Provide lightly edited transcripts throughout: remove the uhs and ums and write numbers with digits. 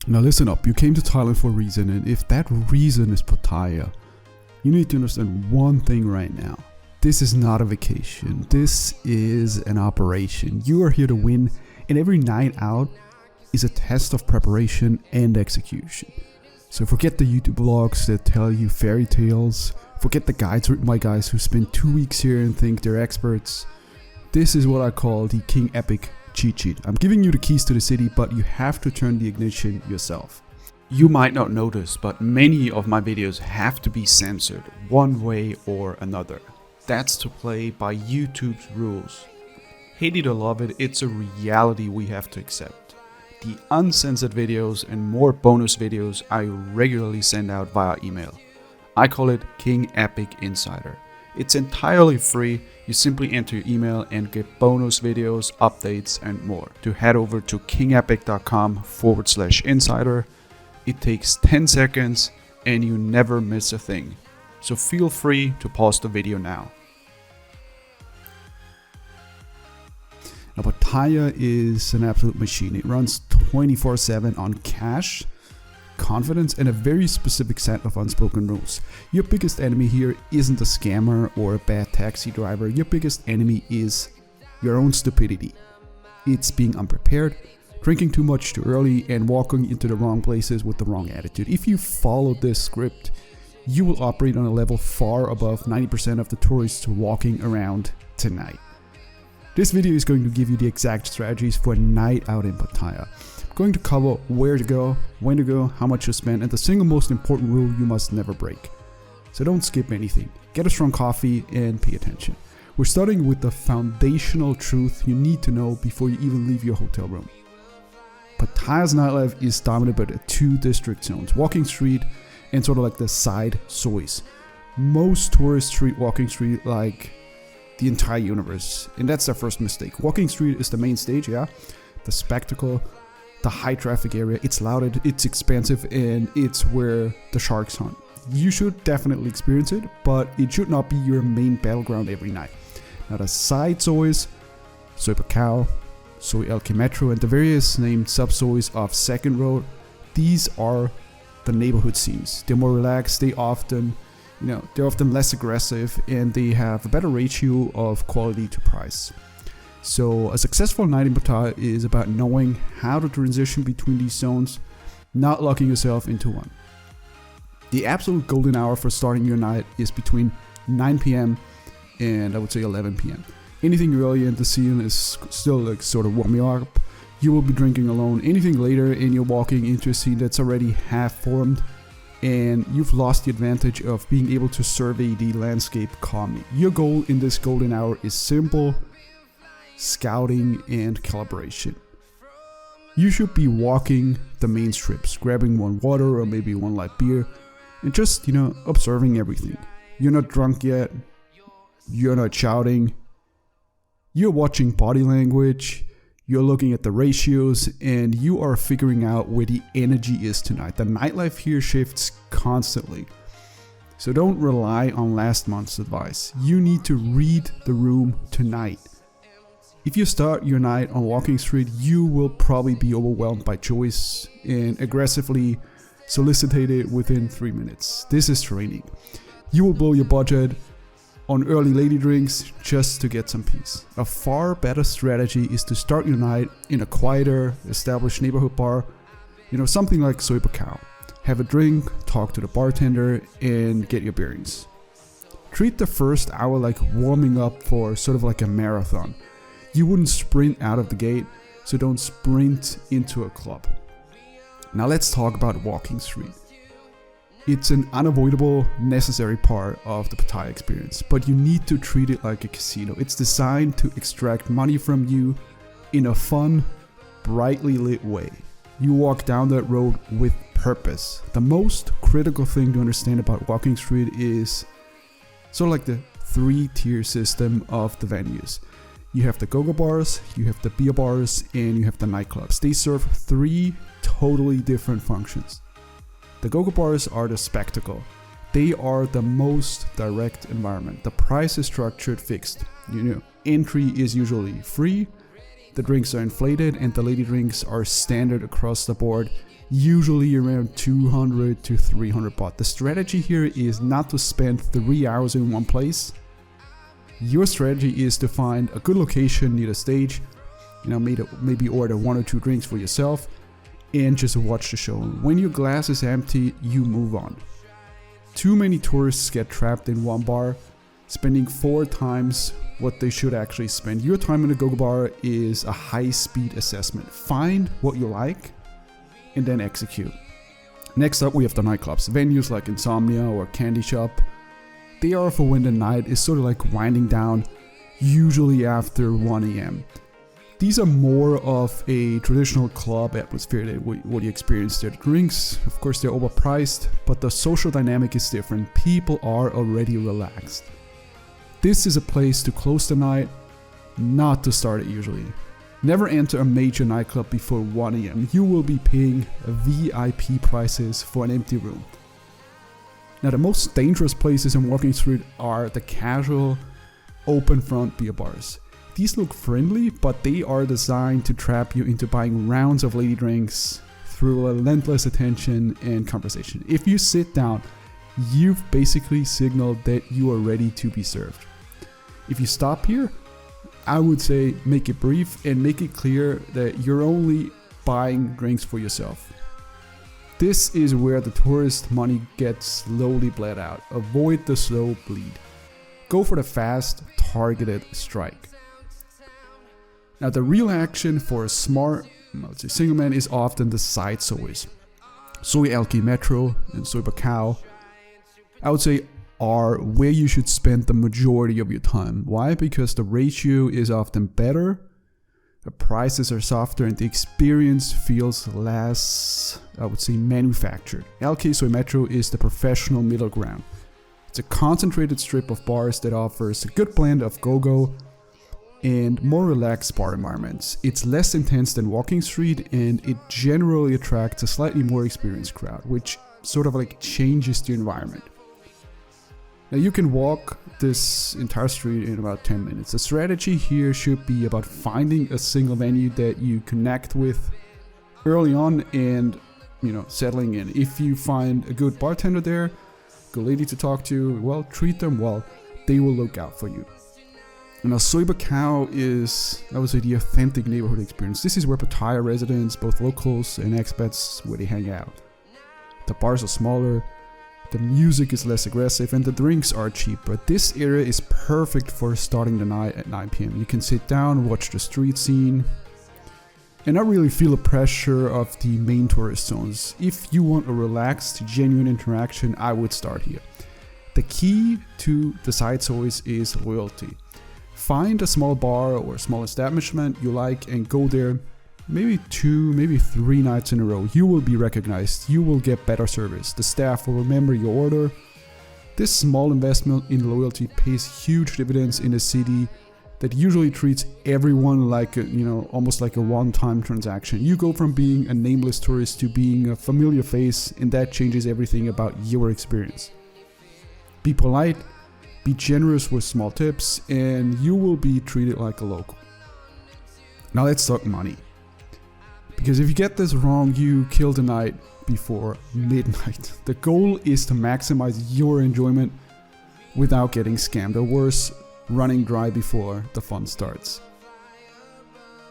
Now listen up, you came to Thailand for a reason, and if that reason is Pattaya, you need to understand one thing right now. This is not a vacation, this is an operation. You are here to win, and every night out is a test of preparation and execution. So forget the YouTube vlogs that tell you fairy tales, forget the guides written by guys who spend 2 weeks here and think they're experts. This is what I call the King Epic cheat sheet. I'm giving you the keys to the city, but you have to turn the ignition yourself. You might not notice, but many of my videos have to be censored one way or another. That's to play by YouTube's rules. Hate it or love it, it's a reality we have to accept. The uncensored videos and more bonus videos I regularly send out via email. I call it King Epic Insider. It's entirely free, you simply enter your email and get bonus videos, updates and more. To head over to kingepic.com/insider. It takes 10 seconds and you never miss a thing. So feel free to pause the video now. Now Pattaya is an absolute machine. It runs 24/7 on cash, confidence and a very specific set of unspoken rules. Your biggest enemy here isn't a scammer or a bad taxi driver. Your biggest enemy is your own stupidity. It's being unprepared, drinking too much too early and walking into the wrong places with the wrong attitude. If you follow this script, you will operate on a level far above 90% of the tourists walking around tonight. This video is going to give you the exact strategies for a night out in Pattaya. I'm going to cover where to go, when to go, how much to spend, and the single most important rule you must never break. So don't skip anything. Get a strong coffee and pay attention. We're starting with the foundational truth you need to know before you even leave your hotel room. Pattaya's nightlife is dominated by the two district zones, walking street and sort of like the side sois. Most tourists treat walking street like the entire universe, and that's their first mistake. Walking street is the main stage, yeah, the spectacle, the high traffic area. It's loud, it's expensive, and it's where the sharks hunt. You should definitely experience it, but it should not be your main battleground every night. Now the side sois, Soi Buakhao, Soi El Metro, and the various named sub-sois of Second Road, these are the neighborhood scenes. They're more relaxed, they're often less aggressive, and they have a better ratio of quality to price. So a successful night in Pattaya is about knowing how to transition between these zones, not locking yourself into one. The absolute golden hour for starting your night is between 9 p.m. and I would say 11 p.m. Anything earlier in the scene is still like sort of warming up. You will be drinking alone. Anything later and you're walking into a scene that's already half formed, and you've lost the advantage of being able to survey the landscape calmly. Your goal in this golden hour is simple: scouting and calibration. You should be walking the main strips, grabbing one water or maybe one light beer, and just, observing everything. You're not drunk yet. You're not shouting. You're watching body language. You're looking at the ratios, and you are figuring out where the energy is tonight. The nightlife here shifts constantly. So don't rely on last month's advice. You need to read the room tonight. If you start your night on walking street, you will probably be overwhelmed by choice and aggressively solicited within 3 minutes. This is training. You will blow your budget on early lady drinks just to get some peace. A far better strategy is to start your night in a quieter, established neighborhood bar, something like Soi Buakhao. Have a drink, talk to the bartender, and get your bearings. Treat the first hour like warming up for sort of like a marathon. You wouldn't sprint out of the gate, so don't sprint into a club. Now let's talk about walking street. It's an unavoidable, necessary part of the Pattaya experience, but you need to treat it like a casino. It's designed to extract money from you in a fun, brightly lit way. You walk down that road with purpose. The most critical thing to understand about walking street is sort of like the 3-tier system of the venues. You have the go-go bars, you have the beer bars, and you have the nightclubs. They serve 3 totally different functions. The go-go bars are the spectacle. They are the most direct environment. The price is structured fixed. Entry is usually free, the drinks are inflated, and the lady drinks are standard across the board. usually around 200 to 300 baht. The strategy here is not to spend 3 hours in one place. Your strategy is to find a good location near the stage, maybe order 1 or 2 drinks for yourself and just watch the show. When your glass is empty, you move on. Too many tourists get trapped in one bar, spending 4 times what they should actually spend. Your time in the go-go bar is a high-speed assessment. Find what you like and then execute. Next up, we have the nightclubs. Venues like Insomnia or Candy Shop. They are for when the night is sort of like winding down, usually after 1 a.m. These are more of a traditional club atmosphere that what you experience there. The drinks, of course, they're overpriced, but the social dynamic is different. People are already relaxed. This is a place to close the night, not to start it usually. Never enter a major nightclub before 1 a.m. You will be paying VIP prices for an empty room. Now, the most dangerous places in Walking Street are the casual, open front beer bars. These look friendly, but they are designed to trap you into buying rounds of lady drinks through relentless attention and conversation. If you sit down, you've basically signaled that you are ready to be served. If you stop here, I would say make it brief and make it clear that you're only buying drinks for yourself. This is where the tourist money gets slowly bled out. Avoid the slow bleed. Go for the fast, targeted strike. Now, the real action for a smart, single man is often the side soys. Soy Alki Metro and Soy Bacau, I would say, are where you should spend the majority of your time. Why? Because the ratio is often better, the prices are softer, and the experience feels less, I would say, manufactured. LK Soy Metro is the professional middle ground. It's a concentrated strip of bars that offers a good blend of go-go and more relaxed bar environments. It's less intense than Walking Street, and it generally attracts a slightly more experienced crowd, which sort of like changes the environment. Now, you can walk this entire street in about 10 minutes. The strategy here should be about finding a single venue that you connect with early on and, settling in. If you find a good bartender there, good lady to talk to, well, treat them well. They will look out for you. Now, Soy Bacau is, I would say, the authentic neighborhood experience. This is where Pattaya residents, both locals and expats, where they hang out. The bars are smaller, the music is less aggressive, and the drinks are cheaper. This area is perfect for starting the night at 9 p.m. You can sit down, watch the street scene, and not really feel the pressure of the main tourist zones. If you want a relaxed, genuine interaction, I would start here. The key to the side soys is loyalty. Find a small bar or small establishment you like and go there maybe 2, maybe 3 nights in a row. You will be recognized. You will get better service. The staff will remember your order. This small investment in loyalty pays huge dividends in a city that usually treats everyone like almost like a one-time transaction. You go from being a nameless tourist to being a familiar face, and that changes everything about your experience. Be polite, be generous with small tips, and you will be treated like a local. Now let's talk money. Because if you get this wrong, you kill the night before midnight. The goal is to maximize your enjoyment without getting scammed, or worse, running dry before the fun starts.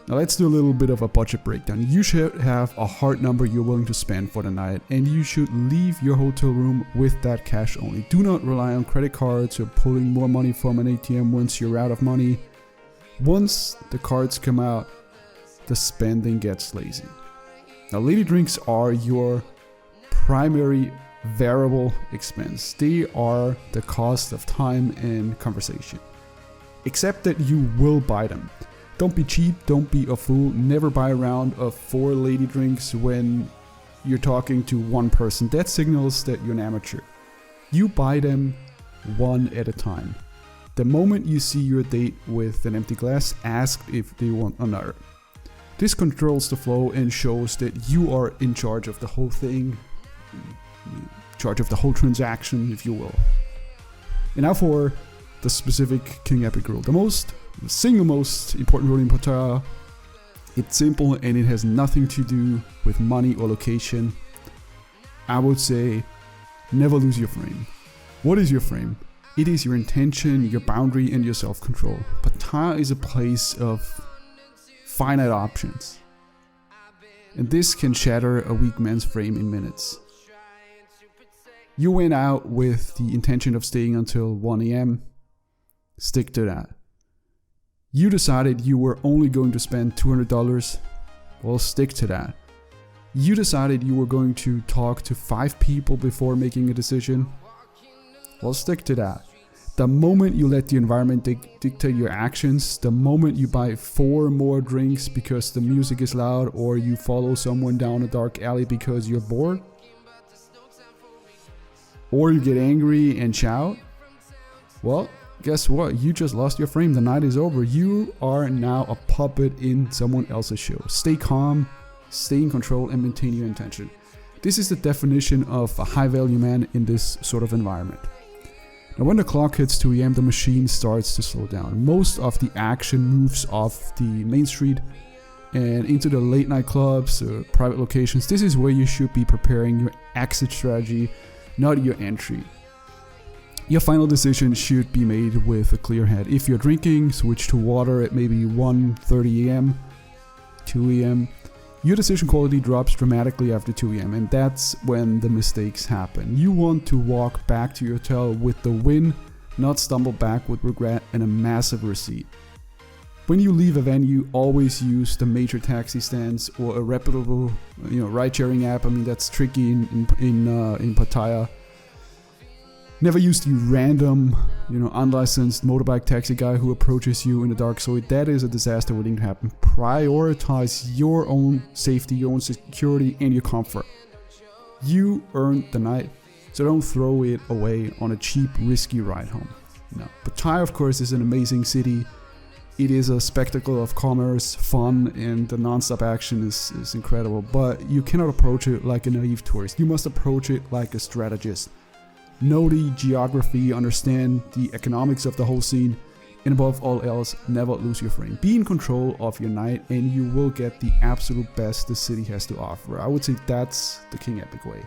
Now let's do a little bit of a budget breakdown. You should have a hard number you're willing to spend for the night, and you should leave your hotel room with that cash only. Do not rely on credit cards or pulling more money from an ATM once you're out of money. Once the cards come out, the spending gets lazy. Now, lady drinks are your primary variable expense. They are the cost of time and conversation. Accept that you will buy them. Don't be cheap, don't be a fool. Never buy a round of 4 lady drinks when you're talking to one person. That signals that you're an amateur. You buy them one at a time. The moment you see your date with an empty glass, ask if they want another. This controls the flow and shows that you are in charge of the whole thing, in charge of the whole transaction, if you will. And now for the specific King Epic rule. The single most important rule in Pattaya It's simple and it has nothing to do with money or location. I would say never lose your frame. What is your frame? It is your intention, your boundary, and your self-control. Pattaya is a place of finite options. And this can shatter a weak man's frame in minutes. You went out with the intention of staying until 1 a.m. Stick to that. You decided you were only going to spend $200. Well, stick to that. You decided you were going to talk to 5 people before making a decision. Well, stick to that. The moment you let the environment dictate your actions, the moment you buy 4 more drinks because the music is loud, or you follow someone down a dark alley because you're bored, or you get angry and shout, well, guess what? You just lost your frame. The night is over. You are now a puppet in someone else's show. Stay calm, stay in control, and maintain your intention. This is the definition of a high-value man in this sort of environment. Now, when the clock hits 2 a.m., the machine starts to slow down. Most of the action moves off the main street and into the late night clubs or private locations. This is where you should be preparing your exit strategy, not your entry. Your final decision should be made with a clear head. If you're drinking, switch to water at maybe 1:30 a.m., 2 a.m. Your decision quality drops dramatically after 2 a.m. and that's when the mistakes happen. You want to walk back to your hotel with the win, not stumble back with regret and a massive receipt. When you leave a venue, always use the major taxi stands or a reputable, ride-sharing app. I mean, that's tricky in Pattaya. Never use the random, unlicensed motorbike taxi guy who approaches you in the dark. So that is a disaster waiting to happen. Prioritize your own safety, your own security, and your comfort. You earned the night, so don't throw it away on a cheap, risky ride home. No. Pattaya, of course, is an amazing city. It is a spectacle of commerce, fun, and the non-stop action is incredible. But you cannot approach it like a naive tourist. You must approach it like a strategist. Know the geography, understand the economics of the whole scene, and above all else, never lose your frame. Be in control of your night and you will get the absolute best the city has to offer. I would say that's the King Epic way.